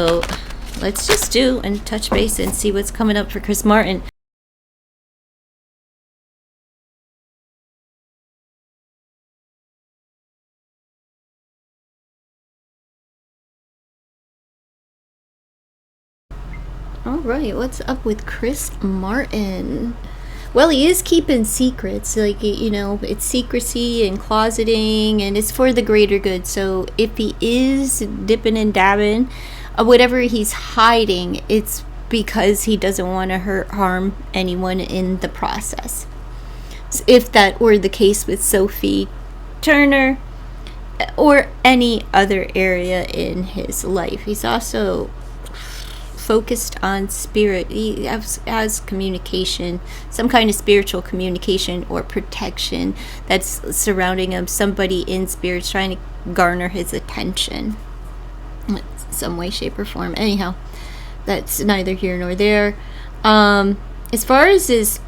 So let's just do and touch base and see what's coming up for Chris Martin. All right, what's up with Chris Martin? Well, he is keeping secrets, like, it's secrecy and closeting, and it's for the greater good. So if he is dipping and dabbing, whatever he's hiding, it's because he doesn't want to harm anyone in the process. So if that were the case with Sophie Turner or any other area in his life, he's also focused on spirit. He has communication, some kind of spiritual communication or protection that's surrounding him. Somebody in spirit's trying to garner his attention in some way, shape, or form. Anyhow, that's neither here nor there. As far as his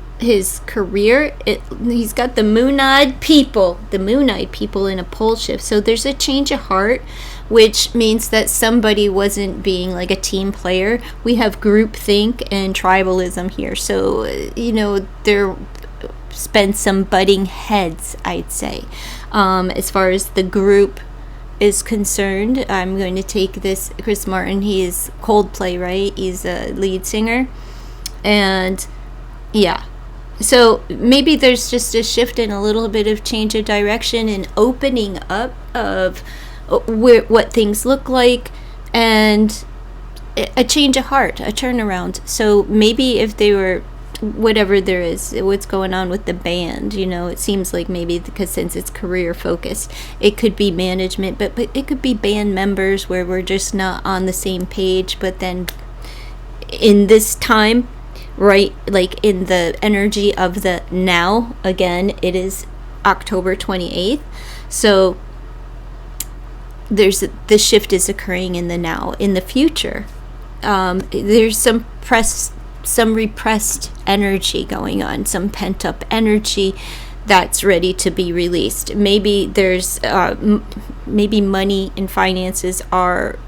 career, he's got the moon-eyed people in a pole shift. So there's a change of heart, which means that somebody wasn't being like a team player. We have groupthink and tribalism here. So, there's been some butting heads, I'd say. As far as the group is concerned, I'm going to take this Chris Martin. He is Coldplay, right? He's a lead singer. And, yeah. So maybe there's just a shift and a little bit of change of direction and opening up of what things look like, and a change of heart, a turnaround. So maybe if they were, whatever there is, what's going on with the band, it seems like maybe because since it's career focused, it could be management, but it could be band members where we're just not on the same page. But then in this time, right, like in the energy of the now, again, it is October 28th. So the shift is occurring in the now. In the future, there's some repressed energy going on, some pent up energy that's ready to be released. Maybe there's maybe money and finances are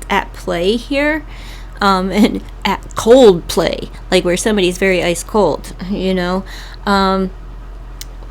at play here, and at Coldplay, like where somebody's very ice cold.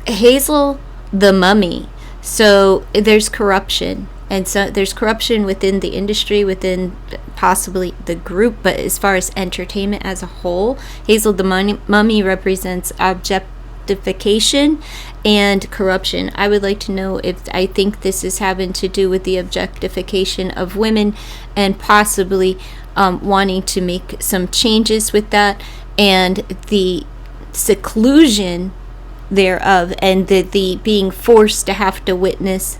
Hazel the Mummy. So there's corruption. And so there's corruption within the industry, within possibly the group, but as far as entertainment as a whole, Hazel the Mummy represents objectification and corruption. I would like to know if I think this is having to do with the objectification of women and possibly wanting to make some changes with that, and the seclusion thereof, and the being forced to have to witness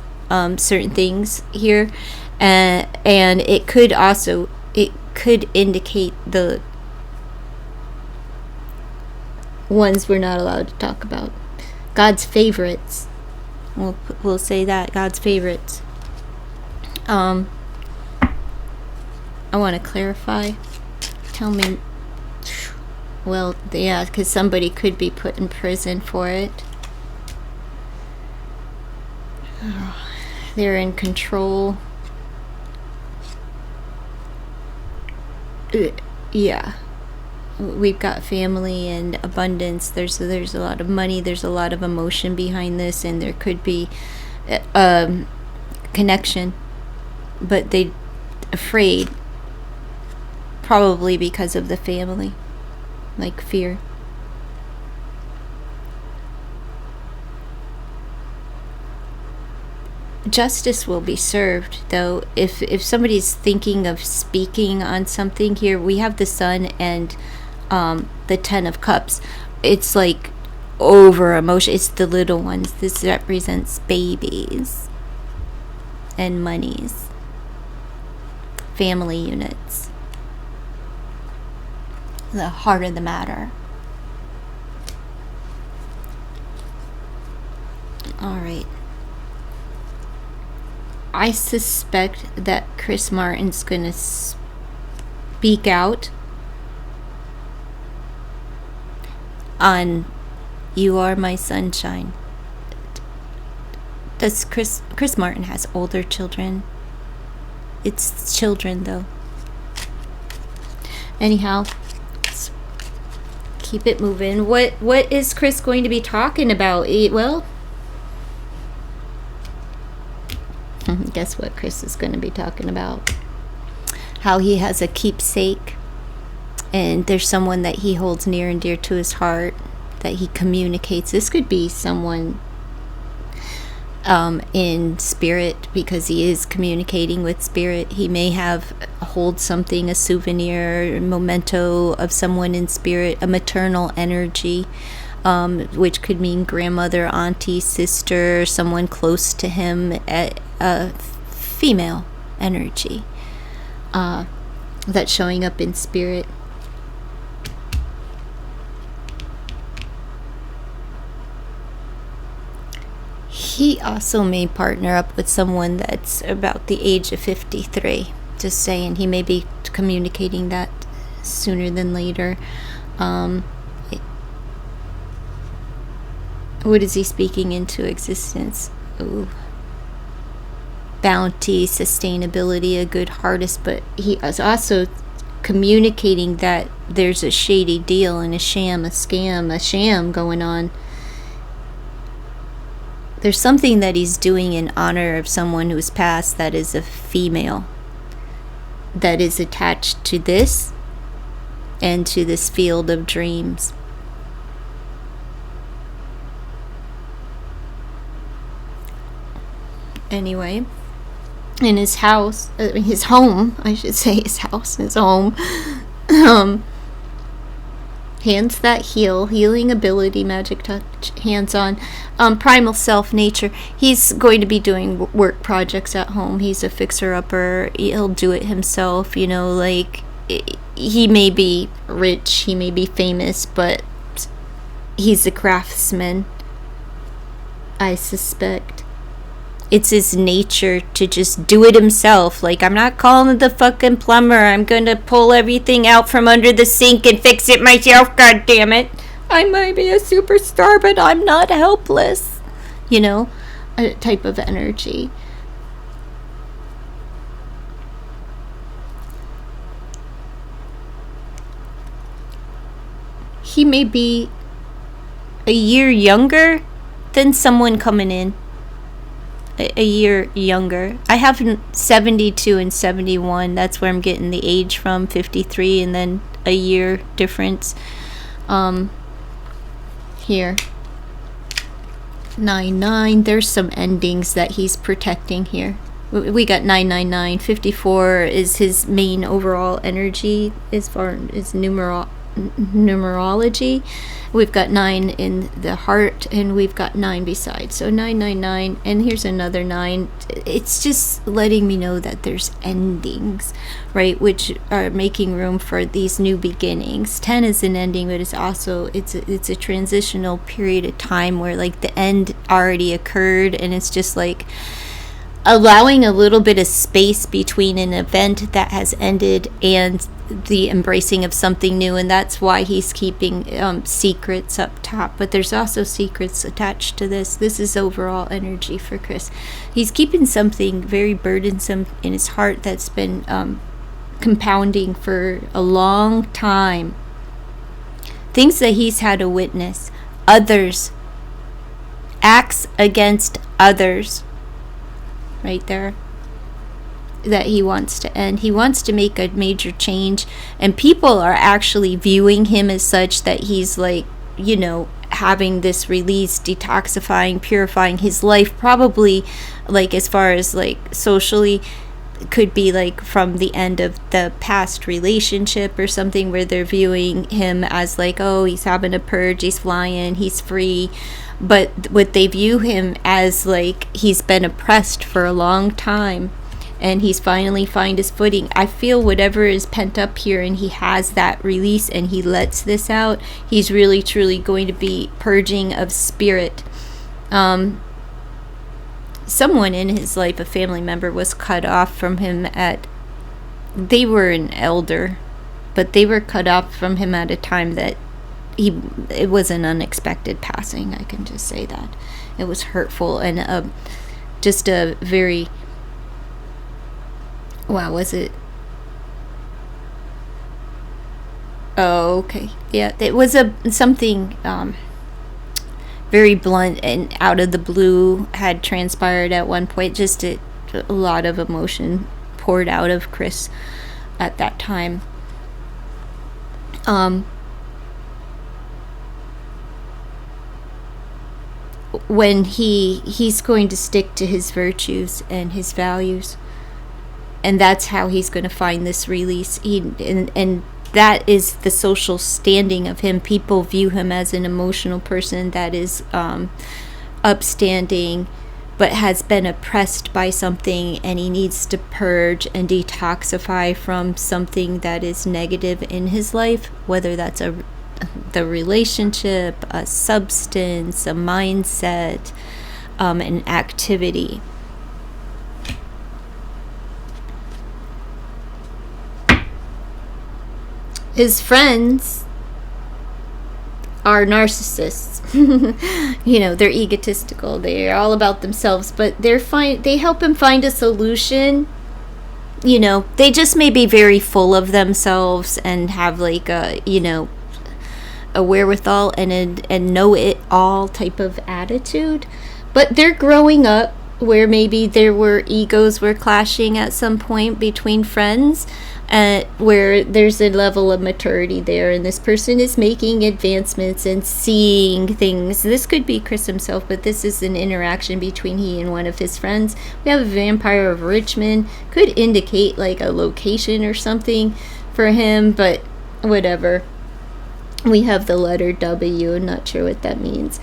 certain things here, and it could indicate the ones we're not allowed to talk about, God's favorites. We'll say that, God's favorites. I want to clarify. Tell me. Well, yeah, because somebody could be put in prison for it. They're in control. Yeah. We've got family and abundance. There's a lot of money. There's a lot of emotion behind this, and there could be connection. But they afraid, probably because of the family, like fear. Justice will be served, though. If somebody's thinking of speaking on something here, we have the Sun and the Ten of Cups. It's like over emotion. It's the little ones. This represents babies and monies, family units, the heart of the matter. All right. I suspect that Chris Martin's going to speak out on "You Are My Sunshine." Does Chris Martin has older children. It's children, though. Anyhow, let's keep it moving. What is Chris going to be talking about? Well, guess what Chris is going to be talking about? How he has a keepsake, and there's someone that he holds near and dear to his heart that he communicates. This could be someone in spirit, because he is communicating with spirit. He may hold something, a souvenir, a memento of someone in spirit, a maternal energy, which could mean grandmother, auntie, sister, someone close to him, a female energy that's showing up in spirit. He also may partner up with someone that's about the age of 53. Just saying, he may be communicating that sooner than later. What is he speaking into existence? Ooh. Bounty, sustainability, a good harvest, but he is also communicating that there's a shady deal and a sham going on. There's something that he's doing in honor of someone who's passed that is a female, that is attached to this and to this field of dreams. Anyway, in his home, hands that healing ability, magic touch, hands-on, primal self, nature. He's going to be doing work projects at home. He's a fixer-upper. He'll do it himself, like he may be rich, he may be famous, but he's a craftsman, I suspect. It's his nature to just do it himself. Like, I'm not calling the fucking plumber. I'm gonna pull everything out from under the sink and fix it myself, god damn it. I might be a superstar, but I'm not helpless. A type of energy. He may be a year younger than someone coming in. A year younger. I have 72 and 71. That's where I'm getting the age from. 53 and then a year difference. Here 99. There's some endings that he's protecting here. We got 999. 54 is his main overall energy as far as numerology. We've got 9 in the heart, and we've got 9 besides. So 999, and here's another 9. It's just letting me know that there's endings, right, which are making room for these new beginnings. 10 is an ending, but it's also it's a transitional period of time where like the end already occurred, and it's just like allowing a little bit of space between an event that has ended and the embracing of something new. And that's why he's keeping secrets up top, but there's also secrets attached to this. This is overall energy for Chris. He's keeping something very burdensome in his heart that's been compounding for a long time. Things that he's had to witness. Others. Acts against others. Right there, that he wants to end. He wants to make a major change, and people are actually viewing him as such, that he's like, having this release, detoxifying, purifying his life, probably like as far as like socially, could be like from the end of the past relationship or something, where they're viewing him as like, oh, he's having a purge, he's flying, he's free. But what they view him as, like, he's been oppressed for a long time, and he's finally find his footing. I feel whatever is pent up here, and he has that release, and he lets this out, he's really truly going to be purging of spirit. Someone in his life, a family member, was cut off from him they were an elder, but they were cut off from him at a time that it was an unexpected passing. I can just say that. It was hurtful, and just a very, wow, was it Oh, okay. Yeah, it was something very blunt and out of the blue had transpired at one point. Just a lot of emotion poured out of Chris at that time. When he's going to stick to his virtues and his values, and that's how he's going to find this release. And that is the social standing of him. People view him as an emotional person that is upstanding, but has been oppressed by something, and he needs to purge and detoxify from something that is negative in his life, whether that's the relationship, a substance, a mindset, an activity. His friends are narcissists. They're egotistical. They're all about themselves, but they help him find a solution. They just may be very full of themselves and have like a wherewithal and know it all type of attitude, but they're growing up where maybe egos were clashing at some point between friends, where there's a level of maturity there, and this person is making advancements and seeing things. This could be Chris himself, but this is an interaction between he and one of his friends. We have a Vampire of Richmond, could indicate like a location or something for him, but whatever. We have the letter W, not sure what that means.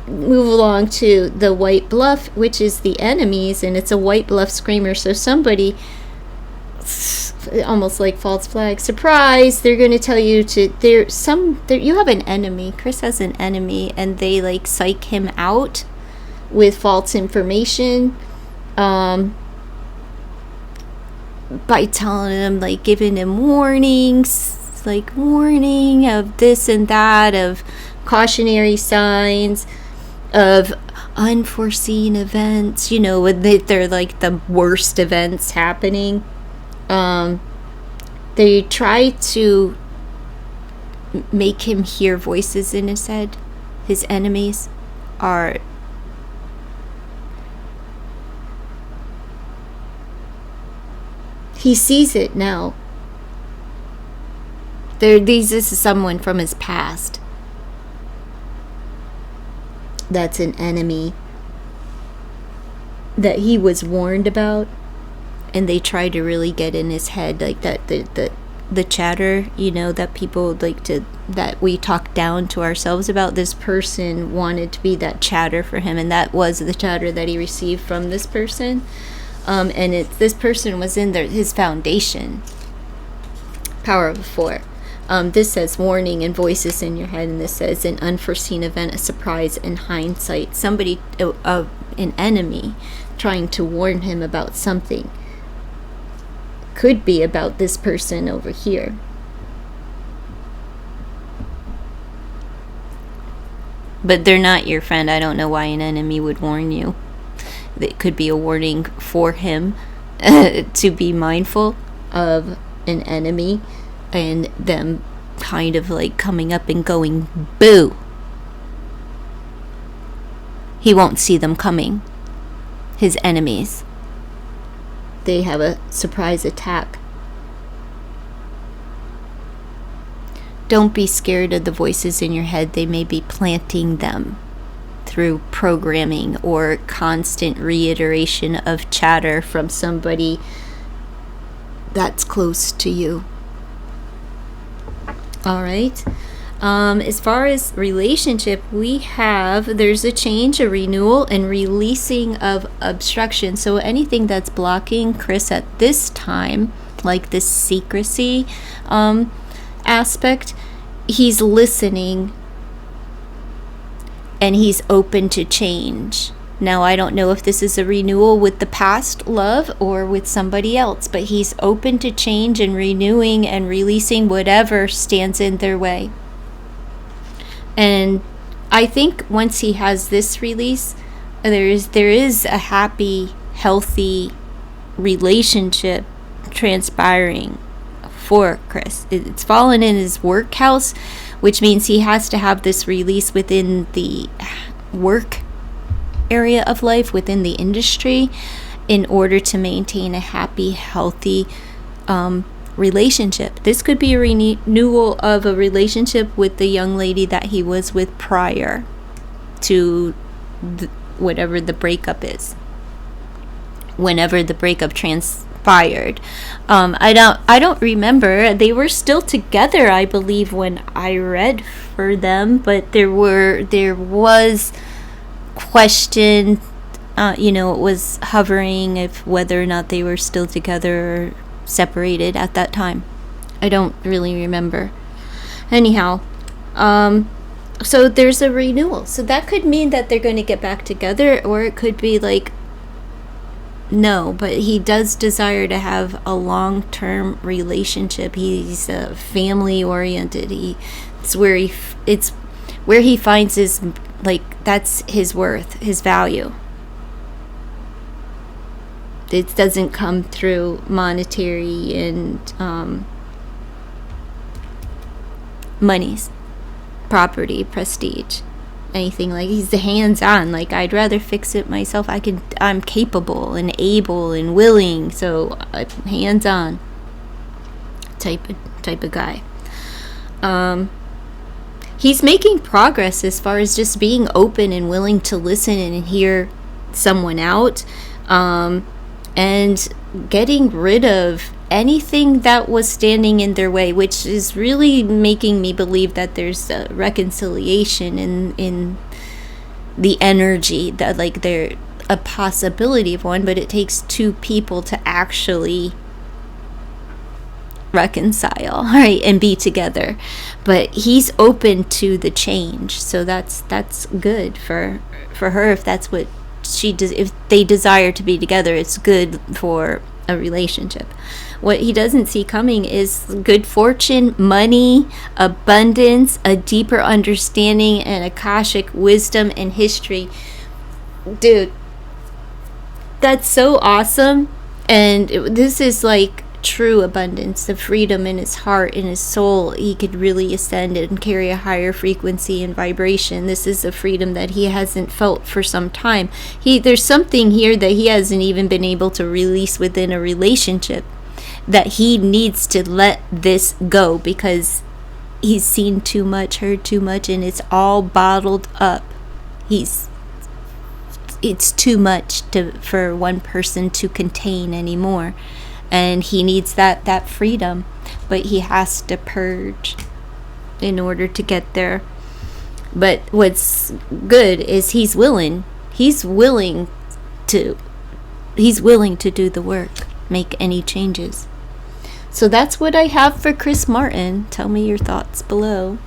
Move along to the White Bluff, which is the enemies, and it's a White Bluff screamer. So somebody, almost like false flag, surprise, they're going to tell you you have an enemy. Chris has an enemy, and they like psych him out with false information, by telling him, like giving him warnings, like warning of this and that, of cautionary signs, of unforeseen events, when they're like the worst events happening. They try to make him hear voices in his head. His enemies are he sees it now. This is someone from his past that's an enemy that he was warned about, and they try to really get in his head, like that the chatter, that people like to, that we talk down to ourselves about. This person wanted to be that chatter for him, and that was the chatter that he received from this person. And this person was in his foundation. Power of 4. This says warning and voices in your head, and this says an unforeseen event, a surprise, in hindsight. Somebody, an enemy, trying to warn him about something. Could be about this person over here. But they're not your friend. I don't know why an enemy would warn you. It could be a warning for him to be mindful of an enemy, and them kind of like coming up and going, boo. He won't see them coming. His enemies. They have a surprise attack. Don't be scared of the voices in your head. They may be planting them through programming or constant reiteration of chatter from somebody that's close to you. All right. As far as relationship, there's a change, a renewal, and releasing of obstruction. So anything that's blocking Chris at this time, like this secrecy aspect, he's listening and he's open to change. Now, I don't know if this is a renewal with the past love or with somebody else, but he's open to change and renewing and releasing whatever stands in their way. And I think once he has this release, there is a happy, healthy relationship transpiring for Chris. It's fallen in his work house, which means he has to have this release within the work area of life, within the industry, in order to maintain a happy, healthy relationship. This could be a renewal of a relationship with the young lady that he was with prior to whatever the breakup is, whenever the breakup transpired. I don't remember. They were still together, I believe, when I read for them, but there was question, it was hovering if whether or not they were still together or separated at that time. I don't really remember. Anyhow, so there's a renewal. So that could mean that they're going to get back together, or it could be like, no, but he does desire to have a long-term relationship. He's family oriented. It's where he finds his, like, that's his worth, his value. It doesn't come through monetary and monies, property, prestige, anything. Like, he's the hands-on. Like, I'd rather fix it myself. I'm capable and able and willing, so I'm hands-on type of guy. He's making progress as far as just being open and willing to listen and hear someone out, and getting rid of anything that was standing in their way, which is really making me believe that there's a reconciliation in the energy, that like there's a possibility of one, but it takes two people to actually reconcile, right, and be together. But he's open to the change, so that's good for her. If that's what she does, if they desire to be together, it's good for a relationship. What he doesn't see coming is good fortune, money, abundance, a deeper understanding, and Akashic wisdom and history. Dude, that's so awesome. And this is like true abundance, the freedom in his heart, in his soul. He could really ascend and carry a higher frequency and vibration. This is a freedom that he hasn't felt for some time. There's something here that he hasn't even been able to release within a relationship, that he needs to let this go, because he's seen too much, heard too much, and it's all bottled up. It's too much for one person to contain anymore. And he needs that freedom, but he has to purge in order to get there. But what's good is he's willing to do the work, make any changes. So that's what I have for Chris Martin. Tell me your thoughts below.